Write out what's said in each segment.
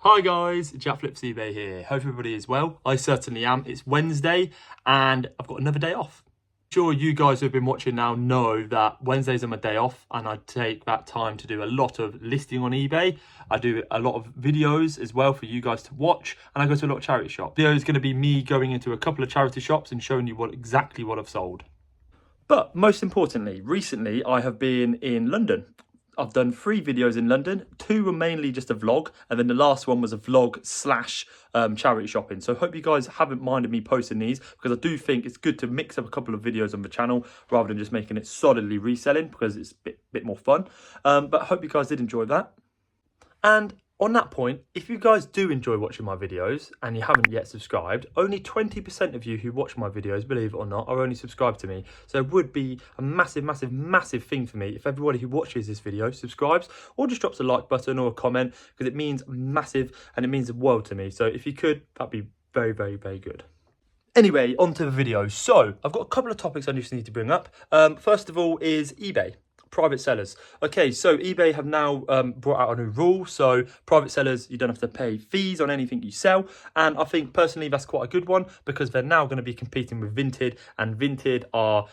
Hi guys, Jack Flips eBay here. Hope everybody is well. I certainly am. It's Wednesday and I've got another day off. Sure, you guys who have been watching now know that Wednesdays are my day off and I take that time to do a lot of listing on eBay. I do a lot of videos as well for you guys to watch, and I go to a lot of charity shops. The video is going to be me going into a couple of charity shops and showing you exactly what I've sold. But most importantly, recently I have been in London. I've done 3 videos in London. 2 were mainly just a vlog, and then the last one was a vlog slash charity shopping. So hope you guys haven't minded me posting these, because I do think it's good to mix up a couple of videos on the channel rather than just making it solidly reselling, because it's a bit more fun. But I hope you guys did enjoy that. And on that point, if you guys do enjoy watching my videos and you haven't yet subscribed, only 20% of you who watch my videos, believe it or not, are only subscribed to me. So it would be a massive thing for me if everybody who watches this video subscribes or just drops a like button or a comment, because it means massive and it means the world to me. So if you could, that'd be very good. Anyway, on to the video. So I've got a couple of topics I just need to bring up. First of all is eBay. Private sellers. Okay, so eBay have now brought out a new rule. So private sellers, you don't have to pay fees on anything you sell. And I think personally that's quite a good one, because they're now going to be competing with Vinted, and Vinted are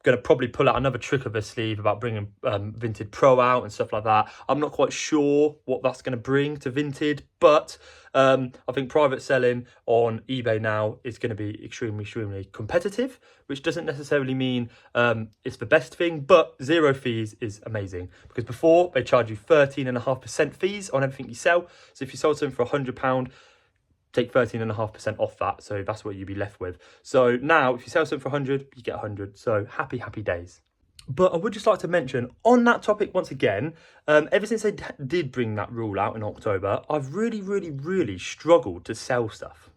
going to probably pull out another trick of their sleeve about bringing Vinted Pro out and stuff like that. I'm not quite sure what that's going to bring to Vinted, but I think private selling on eBay now is going to be extremely competitive, which doesn't necessarily mean it's the best thing, but 0 fees is amazing, because before they charge you 13.5% fees on everything you sell. So if you sold something for £100, take 13.5% off that, so that's what you'd be left with. So now if you sell something for 100, you get 100. So happy days. But I would just like to mention on that topic once again, ever since they did bring that rule out in October, I've really struggled to sell stuff.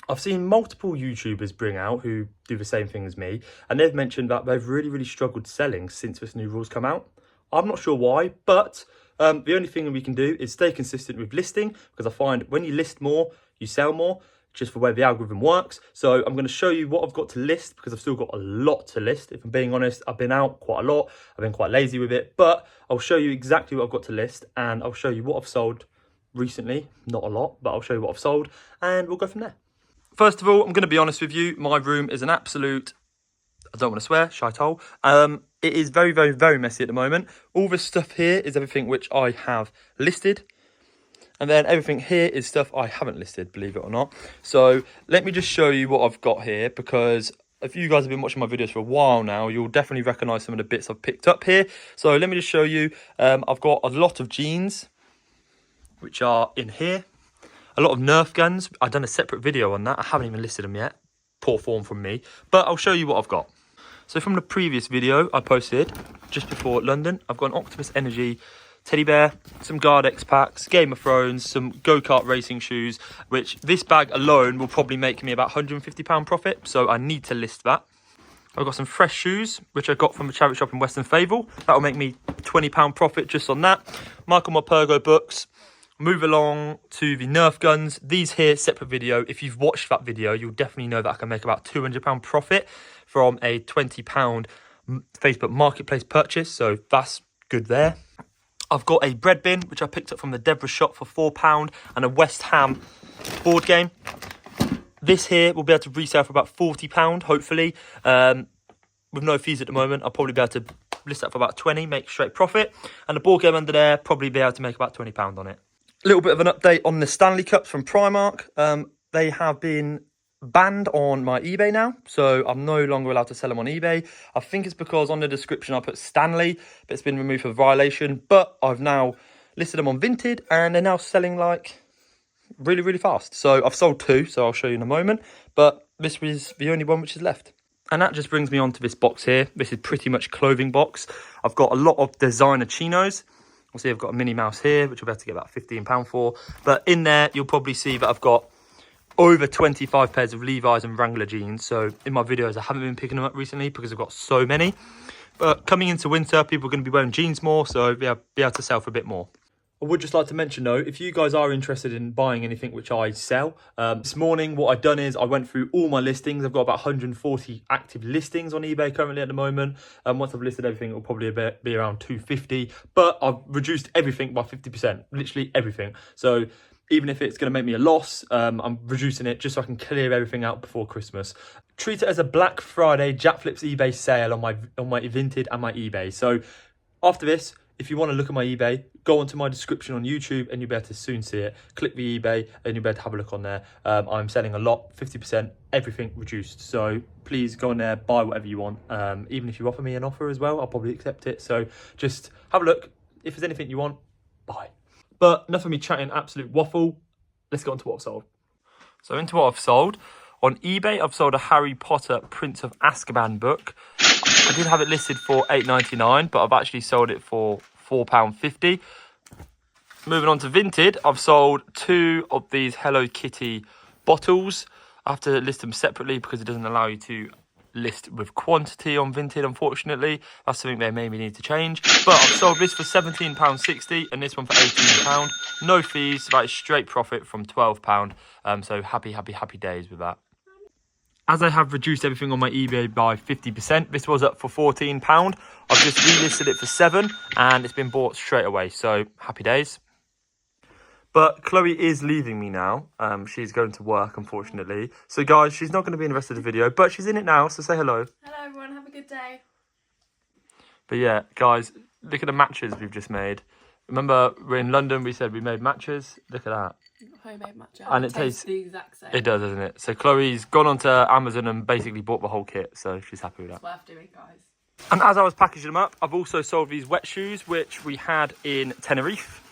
I've seen multiple YouTubers bring out who do the same thing as me, and they've mentioned that they've really struggled selling since this new rule's come out. I'm not sure why, but the only thing we can do is stay consistent with listing, because I find when you list more, you sell more, just for where the algorithm works. So I'm going to show you what I've got to list, because I've still got a lot to list. If I'm being honest, I've been out quite a lot. I've been quite lazy with it, but I'll show you exactly what I've got to list, and I'll show you what I've sold recently. Not a lot, but I'll show you what I've sold, and we'll go from there. First of all, I'm going to be honest with you. My room is an absolute, I don't want to swear, shithole. It is very messy at the moment. All this stuff here is everything which I have listed. And then everything here is stuff I haven't listed, believe it or not. So let me just show you what I've got here, because if you guys have been watching my videos for a while now, you'll definitely recognise some of the bits I've picked up here. So let me just show you. I've got a lot of jeans, which are in here. A lot of Nerf guns. I've done a separate video on that. I haven't even listed them yet. Poor form from me. But I'll show you what I've got. So from the previous video I posted just before London, I've got an Optimus Energy teddy bear, some Guard X packs, Game of Thrones, some go-kart racing shoes, which this bag alone will probably make me about £150 profit, so I need to list that. I've got some fresh shoes, which I got from a charity shop in Western Fayval. That will make me £20 profit just on that. Michael Morpurgo books. Move along to the Nerf guns. These here, separate video. If you've watched that video, you'll definitely know that I can make about £200 profit from a £20 Facebook Marketplace purchase, so that's good there. I've got a bread bin, which I picked up from the Deborah shop for £4, and a West Ham board game. This here will be able to resell for about £40, hopefully. With no fees at the moment, I'll probably be able to list that for about 20, make straight profit. And the board game under there, probably be able to make about £20 on it. A little bit of an update on the Stanley Cups from Primark. They have been banned on my eBay now, so I'm no longer allowed to sell them on eBay. I think it's because on the description I put Stanley, but it's been removed for violation. But I've now listed them on Vinted, and they're now selling like really fast. So I've sold 2, so I'll show you in a moment, but this was the only one which is left. And that just brings me on to this box here. This is pretty much clothing box. I've got a lot of designer chinos. You'll see I've got a Minnie Mouse here, which I'll be able to get about £15 for. But in there, you'll probably see that I've got over 25 pairs of Levi's and Wrangler jeans. So in my videos, I haven't been picking them up recently because I've got so many. But coming into winter, people are going to be wearing jeans more, so be able to sell for a bit more. I would just like to mention though, if you guys are interested in buying anything which I sell, this morning what I've done is I went through all my listings. I've got about 140 active listings on eBay currently at the moment. Once I've listed everything, it'll probably be around 250, but I've reduced everything by 50%, literally everything. So even if it's going to make me a loss, I'm reducing it just so I can clear everything out before Christmas. Treat it as a Black Friday Jack Flips eBay sale on my Vinted and my eBay. So after this, if you want to look at my eBay, go onto my description on YouTube and you'll be able to soon see it. Click the eBay and you'll be able to have a look on there. I'm selling a lot, 50%, everything reduced. So please go on there, buy whatever you want. Even if you offer me an offer as well, I'll probably accept it. So just have a look. If there's anything you want, buy. But enough of me chatting absolute waffle. Let's get on to what I've sold. So into what I've sold. On eBay, I've sold a Harry Potter Prince of Azkaban book. I did have it listed for £8.99, but I've actually sold it for £4.50. Moving on to Vinted, I've sold 2 of these Hello Kitty bottles. I have to list them separately because it doesn't allow you to list with quantity on Vinted, unfortunately. That's something they maybe need to change. But I've sold this for £17.60 and this one for £18. No fees, so that is straight profit from £12. So happy days with that. As I have reduced everything on my eBay by 50%, this was up for £14. I've just relisted it for £7 and it's been bought straight away. So happy days. But Chloe is leaving me now. She's going to work, unfortunately. So guys, she's not going to be in the rest of the video, but she's in it now. So say hello. Hello everyone, have a good day. But yeah, guys, look at the matches we've just made. Remember, we're in London, we said we made matches. Look at that. Homemade matcha. And it tastes the exact same. It does, doesn't it? So Chloe's gone onto Amazon and basically bought the whole kit. So she's happy with that. It's worth doing, guys. And as I was packaging them up, I've also sold these wet shoes, which we had in Tenerife.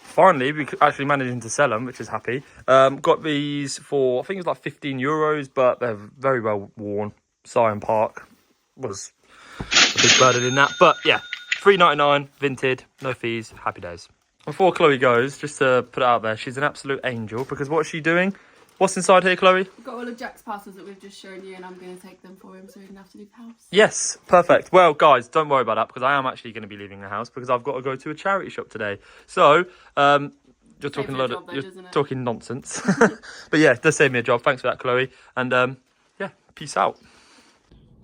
Finally, we actually managed to sell them, which is happy. Got these for, I think it was like €15, but they're very well worn. Sion Park was a big burden in that. But yeah, £3.99, Vinted, no fees, happy days. Before Chloe goes, just to put it out there, she's an absolute angel because what is she doing? What's inside here, Chloe? We've got all of Jack's parcels that we've just shown you and I'm going to take them for him so he doesn't have to leave the house. Yes, perfect. Well, guys, don't worry about that because I am actually going to be leaving the house because I've got to go to a charity shop today. So, you're talking talking nonsense. But yeah, it does save me a job. Thanks for that, Chloe. And yeah, peace out.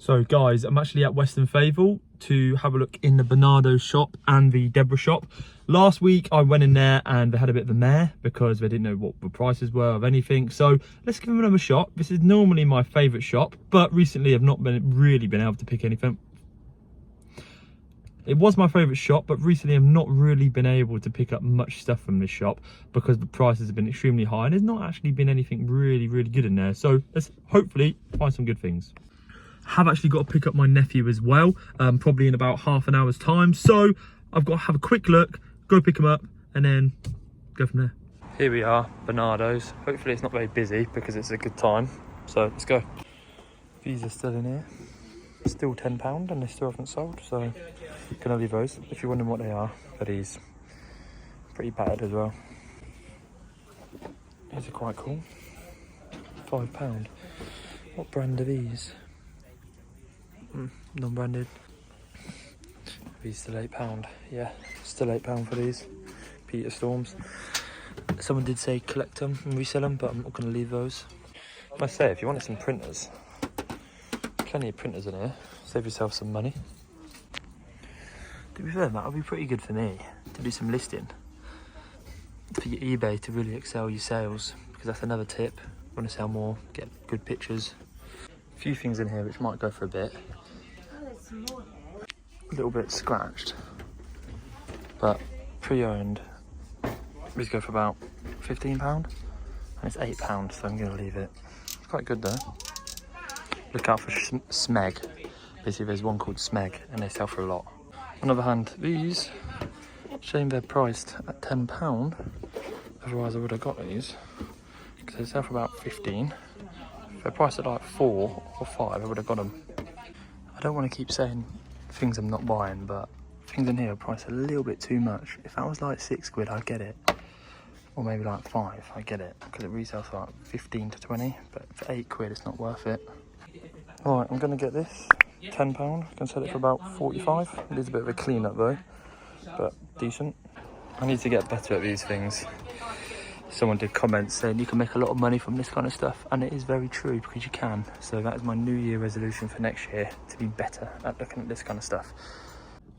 So guys, I'm actually at Western Fayval to have a look in the Bernardo shop and the Deborah shop. Last week I went in there and they had a bit of a mare because they didn't know what the prices were of anything. So let's give them another shot. This is normally my favourite shop, but recently I've not really been able to pick anything. It was my favourite shop, but recently I've not really been able to pick up much stuff from this shop because the prices have been extremely high and there's not actually been anything really good in there. So let's hopefully find some good things. Have actually got to pick up my nephew as well, probably in about half an hour's time. So I've got to have a quick look, go pick him up, and then go from there. Here we are, Bernardo's. Hopefully it's not very busy because it's a good time. So let's go. These are still in here. Still £10 and they still haven't sold. So gonna leave those. If you're wondering what they are, but he's pretty battered as well. These are quite cool. £5. What brand are these? Non-branded. These still £8. Yeah, still £8 for these. Peter Storms. Someone did say collect them and resell them, but I'm not going to leave those. I must say, if you wanted some printers, plenty of printers in here. Save yourself some money. To be fair, that would be pretty good for me to do some listing for your eBay to really excel your sales, because that's another tip. Want to sell more, get good pictures. A few things in here which might go for a bit. A little bit scratched, but pre-owned. These go for about £15 and it's £8, so I'm going to leave it. It's quite good though. Look out for Smeg. Basically there's one called Smeg and they sell for a lot. On the other hand, these, shame they're priced at £10, otherwise I would have got these because they sell for about 15. If they're priced at like 4 or 5, I would have got them. I don't want to keep saying things I'm not buying, but things in here are priced a little bit too much. If that was like £6, I'd get it. Or maybe like 5, I get it. Because it retails for like 15 to 20, but for £8, it's not worth it. Right, I'm going to get this. £10. I can sell it for about 45. It is a bit of a clean up though, but decent. I need to get better at these things. Someone did comment saying you can make a lot of money from this kind of stuff, and it is very true because you can. So that is my New Year resolution for next year, to be better at looking at this kind of stuff.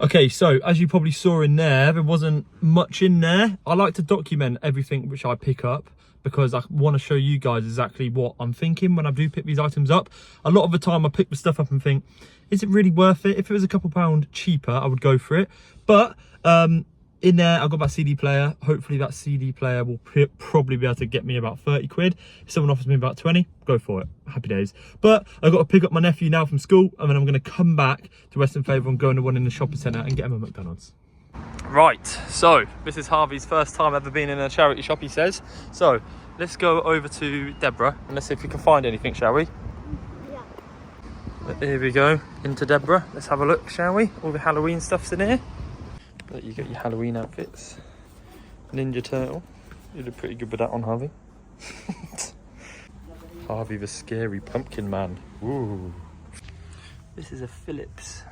Okay, so as you probably saw in there wasn't much in there. I like to document everything which I pick up because I want to show you guys exactly what I'm thinking when I do pick these items up. A lot of the time I pick the stuff up and think, is it really worth it? If it was a couple pound cheaper, I would go for it. But in there, I've got that CD player. Hopefully that CD player will probably be able to get me about 30 quid. If someone offers me about 20, go for it. Happy days. But I've got to pick up my nephew now from school, and then I'm going to come back to Western Favour and go into one in the shopping centre and get him a McDonald's. Right, so this is Harvey's first time ever being in a charity shop, he says. So let's go over to Deborah and let's see if we can find anything, shall we? Yeah. Here we go, into Deborah. Let's have a look, shall we? All the Halloween stuff's in here. But you get your Halloween outfits. Ninja Turtle. You look pretty good with that on, Harvey. Harvey the scary pumpkin man. Ooh. This is a Philips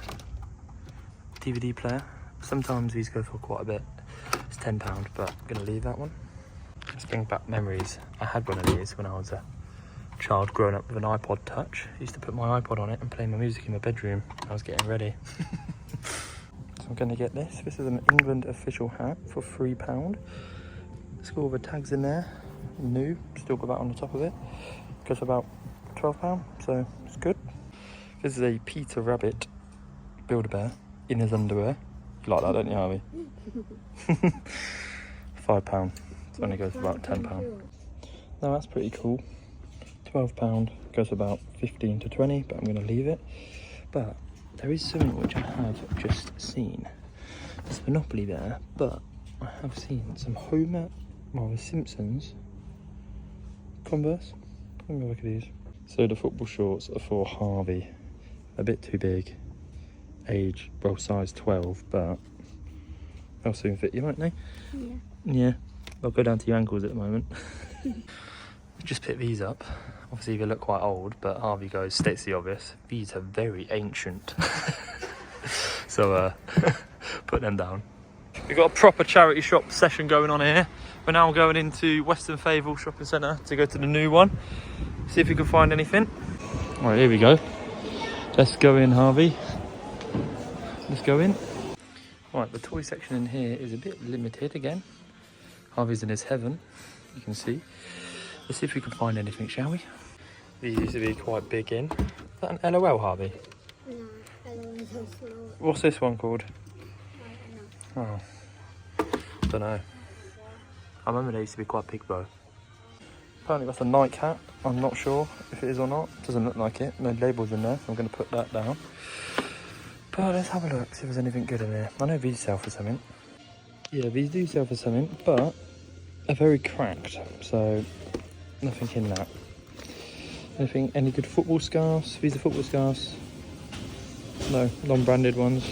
DVD player. Sometimes these go for quite a bit. It's £10, but I'm going to leave that one. Let's bring back memories. I had one of these when I was a child growing up with an iPod Touch. I used to put my iPod on it and play my music in my bedroom. I was getting ready. I'm going to get this. This is an England official hat for £3. It's got all the tags in there. New. Still got that on the top of it. Goes for about £12, so it's good. This is a Peter Rabbit Build-A-Bear in his underwear. You like that, don't you, Harvey? £5. It only goes for about £10. Now that's pretty cool. £12 goes for about 15 to 20, but I'm going to leave it. But there is something which I have just seen. There's Monopoly there, but I have seen some Homer, well, the Simpsons Converse. Let me look at these. So the football shorts are for Harvey. A bit too big. Age, well, size 12, but they'll soon fit you, won't they? Yeah. Yeah. They'll go down to your ankles at the moment. Just pick these up. Obviously they look quite old, but Harvey goes, states the obvious, these are very ancient. So put them down. We've got a proper charity shop session going on here. We're now going into Western Favour Shopping Centre to go to the new one. See if we can find anything. All right, here we go. Let's go in, Harvey. Let's go in. All right, the toy section in here is a bit limited again. Harvey's in his heaven, you can see. Let's see if we can find anything, shall we? These used to be quite big in. Is that an LOL, Harvey? No, LOL is so small. What's this one called? I don't know. Oh, don't know. I remember they used to be quite big though. Apparently that's a Nike hat. I'm not sure if it is or not. Doesn't look like it. No labels in there, so I'm going to put that down. But let's have a look, see if there's anything good in there. I know these sell for something. Yeah, these do sell for something, but they're very cracked, so nothing in that. Anything, any good football scarves? These are football scarves. No, non-branded ones.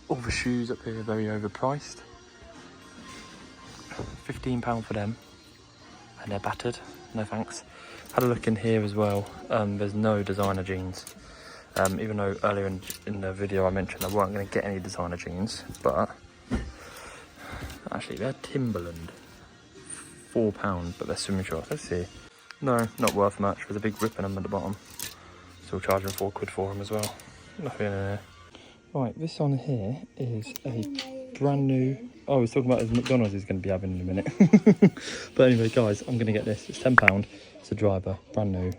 All the shoes up here are very overpriced. £15 for them. And they're battered. No thanks. Had a look in here as well. There's no designer jeans. Even though earlier in the video I mentioned I weren't going to get any designer jeans. But actually they're Timberland. £4, but they're swimming shorts. Let's see. No, not worth much. There's a big rip in them at the bottom. Still charging £4 for them as well. Nothing in there. Right, this on here is a brand new... Oh, he's talking about his McDonald's he's going to be having in a minute. But anyway, guys, I'm going to get this. It's £10. It's a driver, brand new,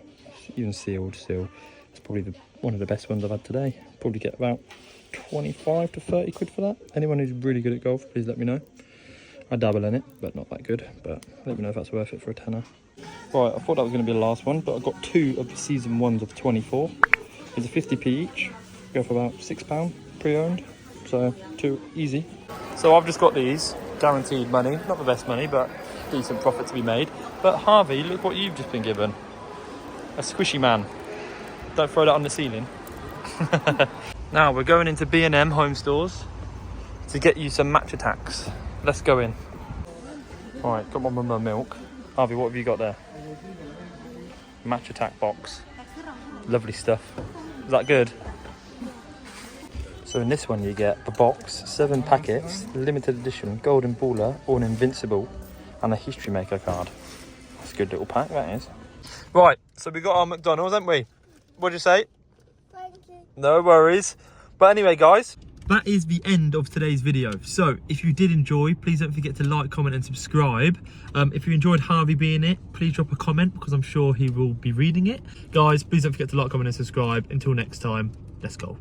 even sealed still. It's probably one of the best ones I've had today. Probably get about 25 to 30 quid for that. Anyone who's really good at golf, please let me know. I dabble in it, but not that good. But let me know if that's worth it for a tenner. Right, I thought that was going to be the last one, but I've got 2 of the season 1s of 24. It's a 50p each. Go for about £6 pre-owned. So, 2 easy. So I've just got these, guaranteed money. Not the best money, but decent profit to be made. But Harvey, look what you've just been given. A squishy man. Don't throw that on the ceiling. Now we're going into B&M Home Stores to get you some match attacks. Let's go in. Alright, got one with my milk. Harvey, what have you got there? Match attack box. Lovely stuff. Is that good? So in this one you get the box, 7 packets, limited edition, golden baller, or an invincible, and a history maker card. That's a good little pack, that is. Right, so we got our McDonald's, haven't we? What'd you say? Thank you. No worries. But anyway, guys, that is the end of today's video. So if you did enjoy, please don't forget to like, comment and subscribe. If you enjoyed Harvey being it, please drop a comment because I'm sure he will be reading it. Guys, please don't forget to like, comment and subscribe. Until next time, let's go.